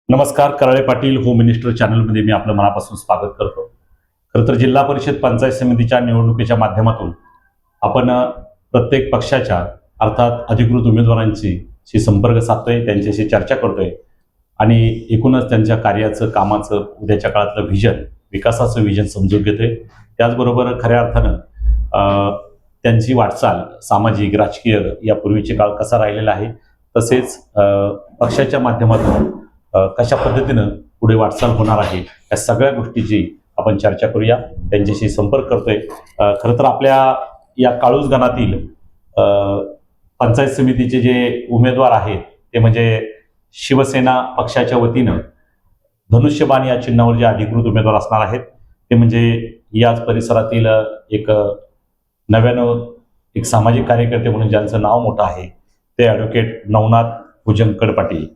नमस्कार. Karale Patil home minister चॅनलमध्ये मी आपलं मनापासून स्वागत करतो. खरं तर जिल्हा परिषद पंचायत समितीच्या निवडणुकीच्या माध्यमातून आपण प्रत्येक पक्षाच्या अर्थात अधिकृत उमेदवारांशी संपर्क साधतोय, त्यांच्याशी चर्चा करतोय आणि एकूणच त्यांच्या कार्याचं, कामाचं, उद्याच्या काळातलं व्हिजन, विकासाचं व्हिजन समजून घेतोय. त्याचबरोबर खऱ्या अर्थानं त्यांची वाटचाल सामाजिक, राजकीय यापूर्वीचे काळ कसा राहिलेला आहे, तसेच पक्षाच्या माध्यमातून कशा पद्धतीनं पुढे वाटचाल होणार आहे, या सगळ्या गोष्टीची आपण चर्चा करूया. त्यांच्याशी संपर्क करतोय. खरं तर आपल्या या काळूज गणातील पंचायत समितीचे जे उमेदवार आहेत ते म्हणजे शिवसेना पक्षाच्या वतीनं धनुष्यबाण या चिन्हावर जे अधिकृत उमेदवार असणार आहेत ते म्हणजे याच परिसरातील एक नव्यानं एक सामाजिक कार्यकर्ते म्हणून ज्यांचं नाव मोठं आहे ते ॲडव्होकेट नवनाथ भुजंग पाटील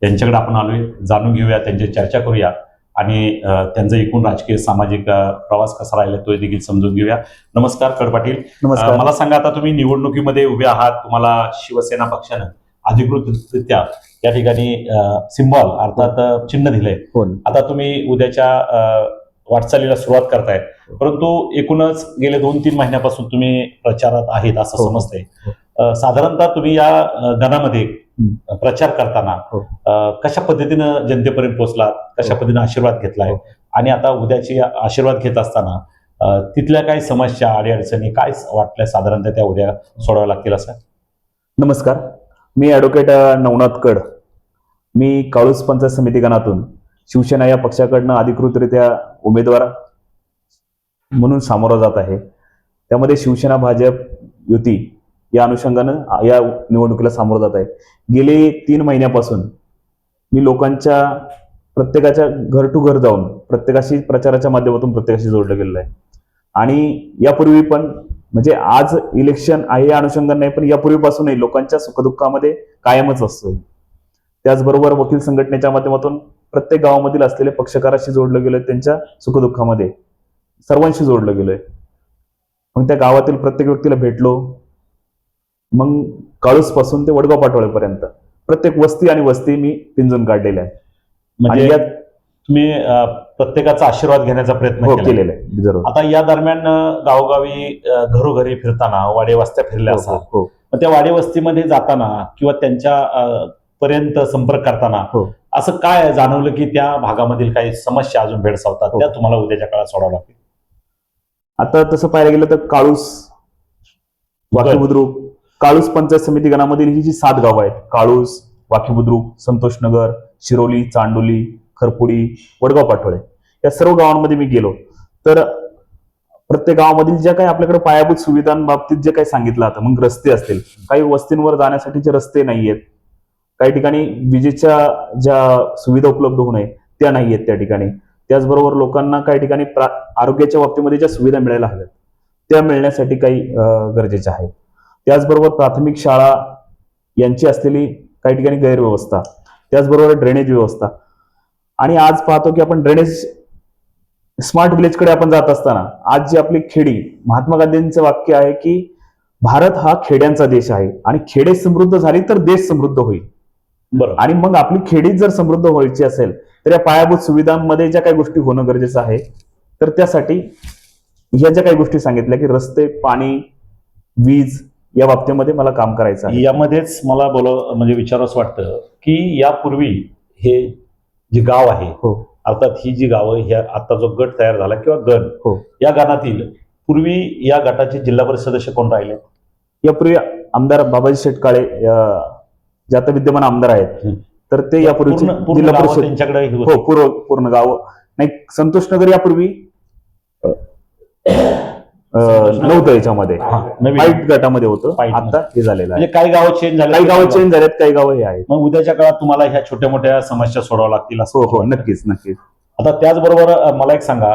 यांच्याकडे आपण आलोय. जाणून घेऊया, त्यांची चर्चा करूया आणि त्यांचा एकूण राजकीय सामाजिक प्रवास कसा राहिला तो देखील समजून घेऊया. नमस्कार कड पाटील. नमस्कार. मला सांगा, आता तुम्ही निवडणुकीमध्ये उभे आहात, तुम्हाला शिवसेना पक्षानं अधिकृतरित्या या ठिकाणी सिम्बॉल अर्थात चिन्ह दिलंय. आता तुम्ही उद्याच्या वाटचालीला सुरुवात करताय, परंतु एकूणच गेले 2-3 महिन्यापासून तुम्ही प्रचारात आहेत असं समजतंय. साधारणतः तुम्ही या गणामध्ये प्रचार करताना कशा पद्धतीनं जनतेपर्यंत पोहोचलात, कशा पद्धतीने आशीर्वाद घेतलाय आणि आता उद्याची आशीर्वाद घेत असताना तिथल्या काही समस्या, अडीअडचणी काय वाटल्या साधारणतः त्या उद्या सोडाव्या लागतील असं? नमस्कार, मी ॲडव्होकेट नवनाथ कड. मी काळूज पंचायत समिती गणातून शिवसेना या पक्षाकडनं अधिकृतरित्या उमेदवार म्हणून सामोरं जात आहे. त्यामध्ये शिवसेना भाजप युती या अनुषंगानं या निवडणुकीला सामोरं जात आहे. गेले 3 महिन्यापासून मी लोकांच्या प्रत्येकाच्या घर टू घर जाऊन प्रत्येकाशी प्रचाराच्या माध्यमातून प्रत्येकाशी जोडलं गेलेलं आहे. आणि यापूर्वी पण म्हणजे आज इलेक्शन आहे या अनुषंगाने नाही, पण यापूर्वीपासूनही लोकांच्या सुखदुःखामध्ये कायमच असतोय. त्याचबरोबर वकील संघटनेच्या माध्यमातून प्रत्येक गावामधील असलेले पक्षकाराशी जोडलं गेलोय, त्यांच्या सुखदुःखामध्ये सर्वांशी जोडलं गेलोय. मग त्या गावातील प्रत्येक व्यक्तीला भेटलो. मग काळूस पासून ते वडगाव पाटोळेपर्यंत प्रत्येक वस्ती आणि वस्ती मी पिंजून काढलेल्या आहे. म्हणजे यात तुम्ही प्रत्येकाचा आशीर्वाद घेण्याचा प्रयत्न केलेला आहे. जरूर. आता या दरम्यान गावोगावी घरोघरी फिरताना वाडे वस्त्या फिरल्या असतात, मग त्या वाडे वस्तीमध्ये जाताना किंवा त्यांच्या पर्यंत संपर्क करताना असं काय जाणवलं की त्या भागामधील काही समस्या अजून भेडसावतात, त्या तुम्हाला उद्याच्या काळात सोडावं लागतील? आता तसं पाहायला गेलं तर काळूस, वाकी बुद्रुक, काळूस पंचायत समिती गणामधील ही जी 7 गावं आहेत, काळूस, वाकी बुद्रुक, संतोषनगर, शिरोली, चांडोली, खरपुडी, वडगाव पाटोळे, या सर्व गावांमध्ये मी गेलो. तर प्रत्येक गावामधील ज्या काही आपल्याकडे पायाभूत सुविधांबाबतीत जे काही सांगितलं आता, मग रस्ते असतील, काही वस्तींवर जाण्यासाठीचे रस्ते नाहीयेत, काही ठिकाणी विजेच्या ज्या सुविधा उपलब्ध होऊ नये त्या नाहीयेत त्या ठिकाणी. त्याचबरोबर लोकांना काही ठिकाणी आरोग्याच्या बाबतीमध्ये ज्या सुविधा मिळायला हव्यात त्या मिळण्यासाठी काही गरजेच्या आहेत. त्याचबरोबर प्राथमिक शाळा यांची असलेली काही ठिकाणी गैरव्यवस्था, त्याचबरोबर ड्रेनेज व्यवस्था. आणि आज पाहतो की आपण ड्रेनेज स्मार्ट विलेजकडे आपण जात असताना आज जी आपली खेडी, महात्मा गांधींचं वाक्य आहे की भारत हा खेड्यांचा देश आहे आणि खेडे समृद्ध झाली तर देश समृद्ध होईल. बरोबर. आणि मग आपली खेडी जर समृद्ध व्हायची असेल तर या पायाभूत सुविधांमध्ये ज्या काही गोष्टी होणं गरजेचं आहे, तर त्यासाठी ह्या ज्या काही गोष्टी सांगितल्या की रस्ते, पाणी, वीज या बाबतीमध्ये मला काम करायचं आहे. यामध्येच मला म्हणजे विचारावंच वाटतं की यापूर्वी हे जे गाव आहे, अर्थात ही जी गावं, ह्या आता जो गट तयार झाला किंवा गण, या गणातील पूर्वी या गटाचे जिल्हा परिषद सदस्य कोण राहिले? यापूर्वी आमदार बाबाजी शेटकाळे जे आता विद्यमान आमदार आहेत, तर ते यापूर्वी जिल्हा परिषद त्यांच्याकडे पूर्ण गाव नाही. संतोषनगर यापूर्वी नव्हतं, याच्यामध्ये वाईट गटामध्ये होतं. आता हे झालेलं आहे. काही गावं चेंज झाले, काही गावं चेंज झालेत, काही गावं हे आहेत. मग उद्याच्या काळात तुम्हाला ह्या छोट्या मोठ्या समस्या सोडाव्या लागतील असं? हो, नक्कीच नक्कीच. आता त्याचबरोबर मला एक सांगा,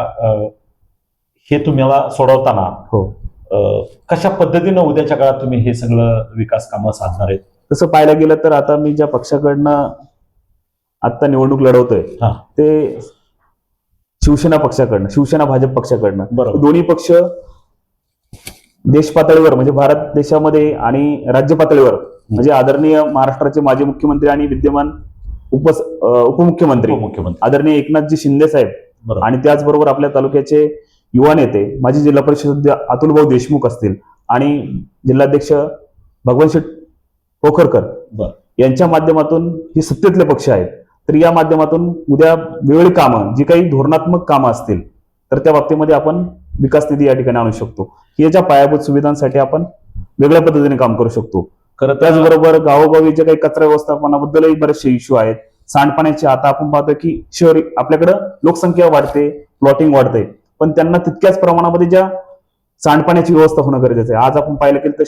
हे तुम्हाला सोडवताना कशा पद्धतीनं उद्याच्या काळात तुम्ही हे सगळं विकास कामं साधणार आहेत? तसं पाहायला गेलं तर आता मी ज्या पक्षाकडनं आता निवडणूक लढवतोय ते शिवसेना पक्षाकडनं, शिवसेना भाजप पक्षाकडनं. दोन्ही पक्ष देश पातळीवर म्हणजे भारत देशामध्ये आणि राज्य पातळीवर म्हणजे आदरणीय महाराष्ट्राचे माजी मुख्यमंत्री आणि विद्यमान उपमुख्यमंत्री उपमुख्यमंत्री आदरणीय एकनाथजी शिंदे साहेब बरोबर. आणि त्याचबरोबर आपल्या तालुक्याचे युवा नेते माजी जिल्हा परिषद अतुलभाऊ देशमुख असतील आणि जिल्हाध्यक्ष भगवानशेठ पोखरकर बरं. यांच्या माध्यमातून ही सत्तेतले पक्ष आहेत. तर या माध्यमातून उद्या वेगळी कामं जी काही धोरणात्मक कामं असतील तर त्या बाबतीमध्ये आपण विकास निधी या ठिकाणी आणू शकतो. याच्या पायाभूत सुविधांसाठी आपण वेगळ्या पद्धतीने काम करू शकतो. खरं तर त्याचबरोबर गावोगावी जे काही कचरा व्यवस्थापनाबद्दलही बरेचसे इश्यू आहेत. सांडपाण्याचे आता आपण पाहतो की शहरी आपल्याकडं लोकसंख्या वाढते, प्लॉटिंग वाढते, पण त्यांना तितक्याच प्रमाणामध्ये ज्या सांडपाण्याची व्यवस्था होणं गरजेचं आहे. आज आपण पाहिलं गेलं तर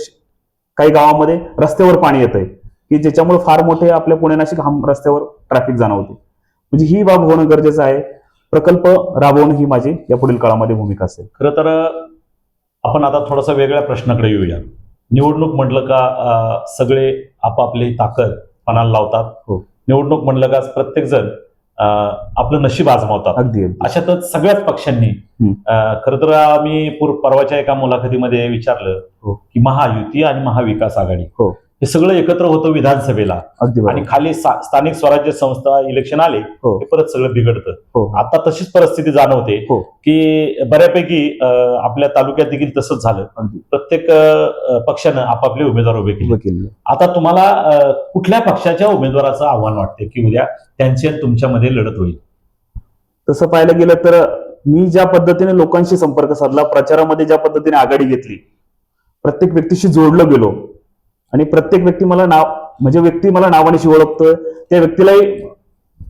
काही गावामध्ये रस्त्यावर पाणी येतंय की ज्याच्यामुळे फार मोठे आपल्या पुणे नाशिक रस्त्यावर ट्रॅफिक जाणवते. म्हणजे ही बाब होणं गरजेचं आहे. प्रकल्प राबवणं ही माझी या पुढील काळामध्ये भूमिका असेल. खरं तर आपण आता थोडासा वेगळ्या प्रश्नाकडे येऊया. निवडणूक म्हटलं का सगळे आपापली ताकद पणाला लावतात. हो. निवडणूक म्हटलं का प्रत्येक जण आपलं नशीब आजमावतात. अगदी अशातच सगळ्याच पक्षांनी खरं तर आम्ही परवाच्या एका मुलाखतीमध्ये विचारलं हो. की महायुती आणि महाविकास आघाडी हो. हे सगळं एकत्र होतं विधानसभेला अगदी आणि खाली स्थानिक स्वराज्य संस्था इलेक्शन आले हो. हे परत सगळं बिघडतं. हो. आता तशीच परिस्थिती जाणवते हो. की बऱ्यापैकी आपल्या तालुक्यात देखील तसंच झालं. अगदी प्रत्येक पक्षानं आपापले उमेदवार उभे केले. आता तुम्हाला कुठल्या पक्षाच्या उमेदवाराचं आव्हान वाटते की उद्या त्यांची आणि तुमच्यामध्ये लढत होईल? तसं पाहायला गेलं तर मी ज्या पद्धतीने लोकांशी संपर्क साधला, प्रचारामध्ये ज्या पद्धतीने आघाडी घेतली, प्रत्येक व्यक्तीशी जोडलं गेलो आणि प्रत्येक व्यक्ती मला नावानिशी ओळखतोय. त्या व्यक्तीलाही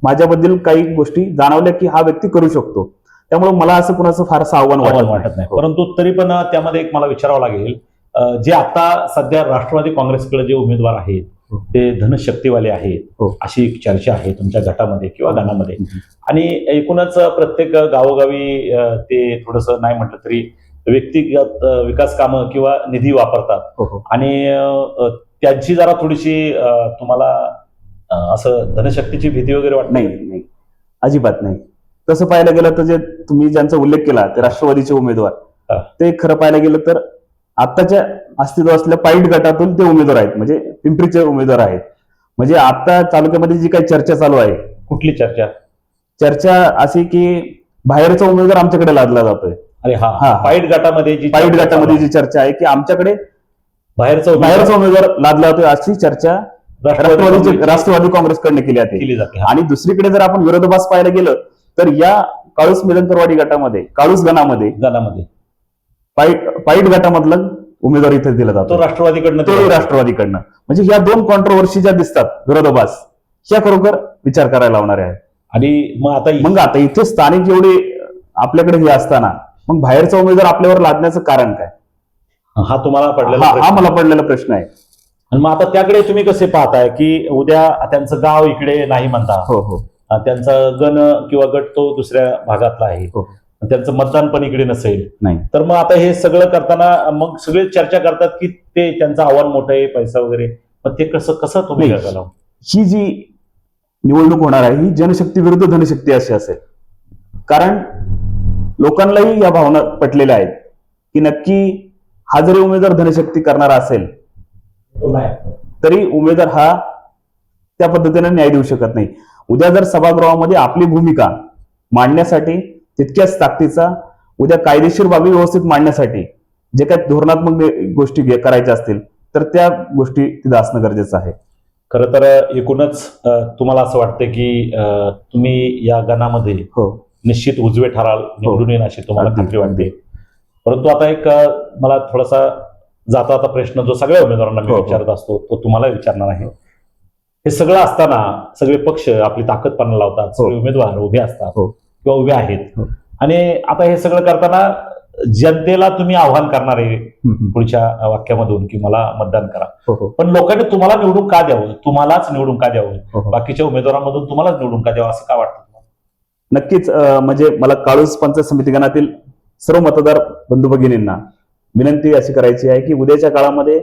माझ्याबद्दल काही गोष्टी जाणवल्या की हा व्यक्ती करू शकतो. त्यामुळे मला असं कुणाचं फारसं आव्हान वाटत नाही. परंतु तरी पण त्यामध्ये एक मला विचारावं लागेल, जे आता सध्या राष्ट्रवादी काँग्रेसकडे जे उमेदवार आहेत ते धनशक्तीवाले आहेत हो. अशी एक चर्चा आहे तुमच्या गटामध्ये किंवा गणामध्ये. आणि एकूणच प्रत्येक गावोगावी ते थोडंसं नाही म्हटलं तरी व्यक्तिगत विकास कामं किंवा निधी वापरतात. हो. आणि त्यांची जरा थोडीशी तुम्हाला असं धनशक्तीची भीती वगैरे वाटत नाही, अजिबात नाही. तसं पाहायला गेलं तर जे तुम्ही ज्यांचा उल्लेख केला ते राष्ट्रवादीचे उमेदवार, ते खरं पाहायला गेलं तर आताच्या अस्तित्वात असलेल्या पाईट गटातून ते उमेदवार आहेत, म्हणजे पिंपरीचे उमेदवार आहेत. म्हणजे आता तालुक्यामध्ये जी काही चर्चा चालू आहे. कुठली चर्चा अशी की बाहेरचा उमेदवार आमच्याकडे लादला जातोय. अरे हा पाईट गटामध्ये जी चर्चा आहे की आमच्याकडे बाहेरचा उमेदवार लादला जातोय अशी चर्चा राष्ट्रवादी काँग्रेसकडनं केली जाते. आणि दुसरीकडे जर आपण विरोधाभास पाहायला गेलं तर या काळूस मिलनकरवाडी गटामध्ये, काळूस गणामध्ये पाईट गटामधला उमेदवार इथे दिला जातो राष्ट्रवादीकडनं. म्हणजे या दोन कॉन्ट्रोवर्सी ज्या दिसतात विरोधाभास, ह्या खरोखर विचार करायला लावणाऱ्या आहेत. आणि मग आता इथे स्थानिक जेवढे आपल्याकडे हे असताना मग बाहेरचा उमेदवार आपल्यावर लादण्याचं कारण काय? हा मला पडलेला प्रश्न आहे. आणि मग आता त्याकडे तुम्ही कसे पाहताय की उद्या त्यांचं गाव इकडे नाही म्हणता, हो. त्यांचा गण किंवा गट तो दुसऱ्या भागातला आहे, त्यांचं मतदान पण इकडे नसेल, नाही तर मग आता हे सगळं करताना मग सगळे चर्चा करतात की ते त्यांचं आव्हान मोठं आहे, पैसा वगैरे, मग ते कसं तुम्ही करता? ही जी निवडणूक होणार आहे ही जनशक्ती विरुद्ध धनशक्ती अशी असेल. कारण लोकांनाही या भावना पटलेल्या आहेत की नक्की हा जरी उमेदवार धनशक्ती करणारा असेल तरी उमेदवार हा त्या पद्धतीने न्याय देऊ शकत नाही. उद्या जर सभागृहामध्ये आपली भूमिका मांडण्यासाठी तितक्याच ताकदीचा, उद्या कायदेशीर बाबी व्यवस्थित मांडण्यासाठी जे काही धोरणात्मक गोष्टी करायच्या असतील तर त्या गोष्टी तिथं असणं गरजेचं आहे. खरं तर एकूणच तुम्हाला असं वाटतं की तुम्ही या गणामध्ये निश्चित उजवे ठराल, निवडून येईल अशी तुम्हाला खात्री वाटते. परंतु आता एक मला थोडासा जाता प्रश्न जो सगळ्या उमेदवारांना मी विचारत असतो तो तुम्हाला विचारणार आहे. हे सगळं असताना सगळे पक्ष आपली ताकद पणाला लावतात, सगळे उमेदवार उभे असतात किंवा उभे आहेत, आणि आता हे सगळं करताना जनतेला तुम्ही आव्हान करणार आहे पुढच्या वाक्यामधून की मला मतदान करा, पण लोकांनी तुम्हाला निवडून का द्यावं, तुम्हालाच निवडून का द्यावं, बाकीच्या उमेदवारांमधून तुम्हालाच निवडून का द्यावं असं का वाटतं? नक्कीच म्हणजे मला काळूस पंचायत समिती गणातील सर्व मतदार बंधू भगिनींना विनंती अशी करायची आहे की उद्याच्या काळामध्ये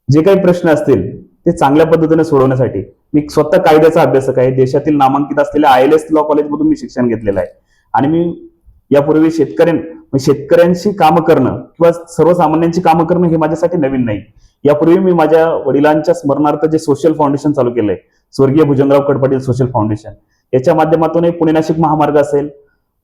जे काही प्रश्न असतील ते चांगल्या पद्धतीने सोडवण्यासाठी मी स्वतः कायद्याचा अभ्यासक आहे. देशातील नामांकित असलेल्या ILS लॉ कॉलेजमधून मी शिक्षण घेतलेलं आहे आणि मी यापूर्वी शेतकऱ्यांशी कामं करणं किंवा सर्वसामान्यांची कामं करणं हे माझ्यासाठी नवीन नाही. यापूर्वी मी माझ्या वडिलांच्या स्मरणार्थ जे सोशल फाउंडेशन चालू केलंय, स्वर्गीय भुजंगराव कडपाटील सोशल फाउंडेशन, याच्या माध्यमातून पुणे नाशिक महामार्ग असेल,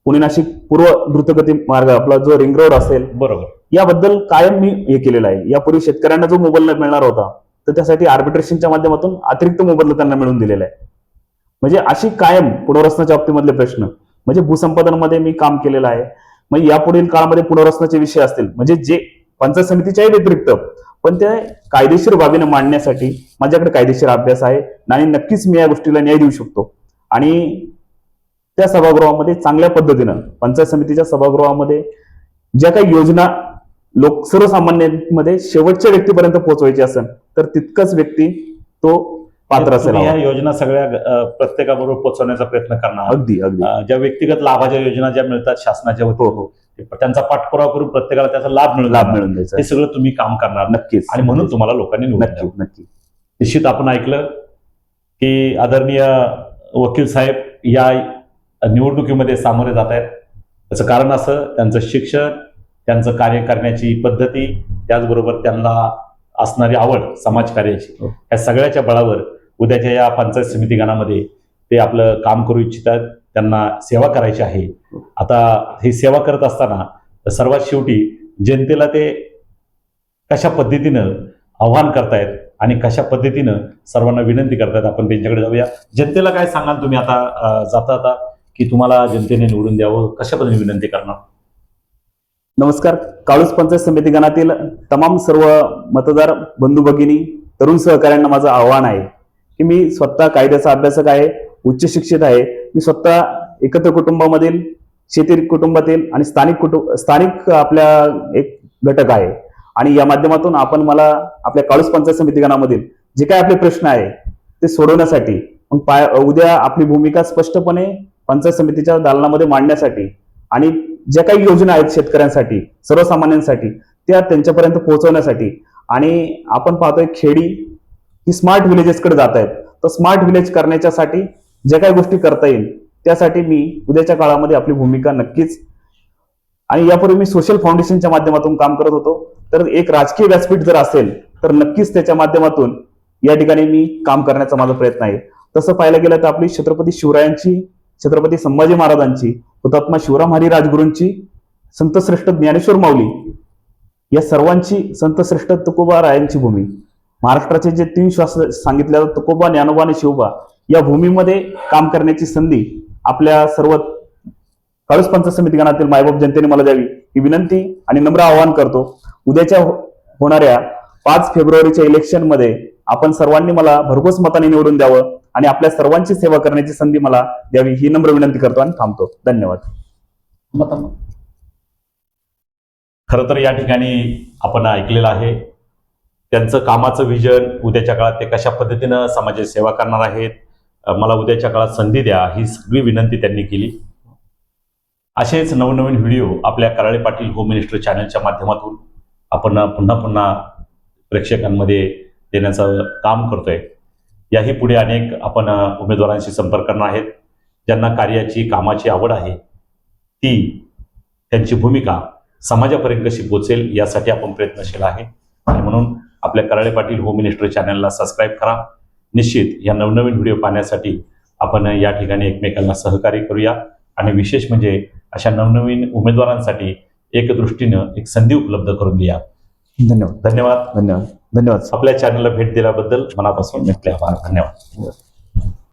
पुणे नाशिक पूर्व द्रुतगती मार्ग आपला जो रिंग रोड असेल, बरोबर, याबद्दल कायम मी हे केलेलं आहे. यापूर्वी शेतकऱ्यांना जो मोबदला मिळणार होता तर त्यासाठी आर्बिट्रेशनच्या माध्यमातून अतिरिक्त मोबदला त्यांना मिळून दिलेला आहे. म्हणजे अशी कायम पुनर्वसनाच्या बाबतीमधले प्रश्न म्हणजे भूसंपादनामध्ये मी काम केलेलं आहे. म्हणजे यापुढील काळामध्ये पुनर्वसनाचे विषय असतील म्हणजे जे पंचायत समितीच्याही व्यतिरिक्त पण ते कायदेशीर बाबीने मांडण्यासाठी माझ्याकडे कायदेशीर अभ्यास आहे आणि नक्कीच मी या गोष्टीला न्याय देऊ शकतो. आणि त्या सभागृहामध्ये चांगल्या पद्धतीनं पंचायत समितीच्या सभागृहामध्ये ज्या काही योजना सर्वसामान्यांमध्ये शेवटच्या व्यक्तीपर्यंत पोहोचवायची असेल तर तितकंच व्यक्ती तो पात्र असेल. या योजना सगळ्या प्रत्येकाबरोबर पोहोचवण्याचा प्रयत्न करणार. अगदी अगदी ज्या व्यक्तिगत लाभाच्या योजना ज्या मिळतात शासनाच्या वतीने, त्यांचा पाठपुरावा करून प्रत्येकाला त्याचा लाभ मिळून द्यायचा, हे सगळं तुम्ही काम करणार. नक्कीच. आणि म्हणून तुम्हाला लोकांनी निवडून नक्की द्यावं. नक्की. निश्चित आपण ऐकलं की आदरणीय वकील साहेब या निवडणुकीमध्ये सामोरे जात आहेत. त्याचं कारण असं त्यांचं शिक्षण, त्यांचं कार्य करण्याची पद्धती, त्याचबरोबर त्यांना असणारी आवड समाजकार्याची, या सगळ्याच्या बळावर उद्याच्या या पंचायत समिती गणामध्ये ते आपलं काम करू इच्छितात. त्यांना सेवा करायची आहे. आता ही सेवा करत असताना सर्वात शेवटी जनतेला ते कशा पद्धतीनं आव्हान करतायत आणि कशा पद्धतीनं सर्वांना विनंती करतायत, आपण त्यांच्याकडे जाऊया. जनतेला काय सांगाल तुम्ही आता जाता की तुम्हाला जनतेने निवडून द्यावं, कशा पद्धतीने विनंती करणार? नमस्कार. काळूस पंचायत समिती गणातील तमाम सर्व मतदार बंधू भगिनी, तरुण सहकाऱ्यांना माझं आव्हान आहे की मी स्वतः कायद्याचा अभ्यासक आहे, उच्च शिक्षित आहे. मी स्वतः एकत्र कुटुंबामधील, शेती कुटुंबातील आणि स्थानिक आपल्या एक घटक आहे. आणि या माध्यमातून आपण मला आपल्या काळूस पंचायत समिती गणामधील जे काय आपले प्रश्न आहे ते सोडवण्यासाठी, मग उद्या आपली भूमिका स्पष्टपणे पंचायत समितीच्या दालनामध्ये मांडण्यासाठी आणि ज्या काही योजना आहेत शेतकऱ्यांसाठी, सर्वसामान्यांसाठी, त्या त्यांच्यापर्यंत पोहोचवण्यासाठी. आणि आपण पाहतोय खेडी ही स्मार्ट विलेजेसकडे जात आहेत, तर स्मार्ट विलेज करण्याच्यासाठी ज्या काही गोष्टी करता येईल त्यासाठी मी उद्याच्या काळामध्ये आपली भूमिका नक्कीच. आणि यापूर्वी मी सोशल फाउंडेशनच्या माध्यमातून काम करत होतो, तर एक राजकीय व्यासपीठ जर असेल तर नक्कीच त्याच्या माध्यमातून या ठिकाणी मी काम करण्याचा माझा प्रयत्न आहे. तसं पाहायला गेलं तर आपली छत्रपती शिवरायांची, छत्रपती संभाजी महाराजांची, हुतात्मा शिवराम हरी राजगुरूंची, संतश्रेष्ठ ज्ञानेश्वर माऊली या सर्वांची, संतश्रेष्ठ तुकोबा रायांची भूमी, महाराष्ट्राचे जे 3 श्वास सांगितले जातात तुकोबा, ज्ञानोबा आणि शिवबा, या भूमीमध्ये काम करण्याची संधी आपल्या सर्व काळूस पंचायत समिती गणातील मायबाप जनतेने मला द्यावी ही विनंती आणि नम्र आवाहन करतो. उद्याच्या होणाऱ्या 5 फेब्रुवारीच्या इलेक्शनमध्ये आपण सर्वांनी मला भरघोस मताने निवडून द्यावं आणि आपल्या सर्वांची सेवा करण्याची संधी मला द्यावी ही नम्र विनंती करतो आणि थांबतो. धन्यवाद. खरं तर या ठिकाणी आपण ऐकलेलं आहे त्यांचं कामाचं विजन, उद्याच्या काळात ते कशा पद्धतीनं समाजाची सेवा करणार आहेत, मला उद्याच्या काळात संधी द्या, ही सगळी विनंती त्यांनी केली. असेच नवनवीन व्हिडिओ आपल्या कराळे पाटील होम मिनिस्टर चॅनलच्या माध्यमातून आपण पुन्हा प्रेक्षकांमध्ये देण्याचं काम करतोय. याही पुढे अनेक आपण उमेदवारांशी संपर्क करणार आहेत ज्यांना कार्याची, कामाची आवड आहे, ती त्यांची भूमिका समाजापर्यंत कशी पोहोचेल यासाठी आपण प्रयत्नशील आहे. आणि म्हणून आपल्या कराळे पाटील होम मिनिस्टर चॅनलला सबस्क्राईब करा. निश्चित या नवनवीन व्हिडिओ पाहण्यासाठी आपण या ठिकाणी एकमेकांना सहकार्य करूया. आणि विशेष म्हणजे अशा नवनवीन उमेदवारांसाठी एक दृष्टीनं एक संधी उपलब्ध करून द्या. धन्यवाद. धन्यवाद. धन्यवाद. धन्यवाद. आपल्या चॅनलला भेट दिल्याबद्दल मनापासून आभार. धन्यवाद.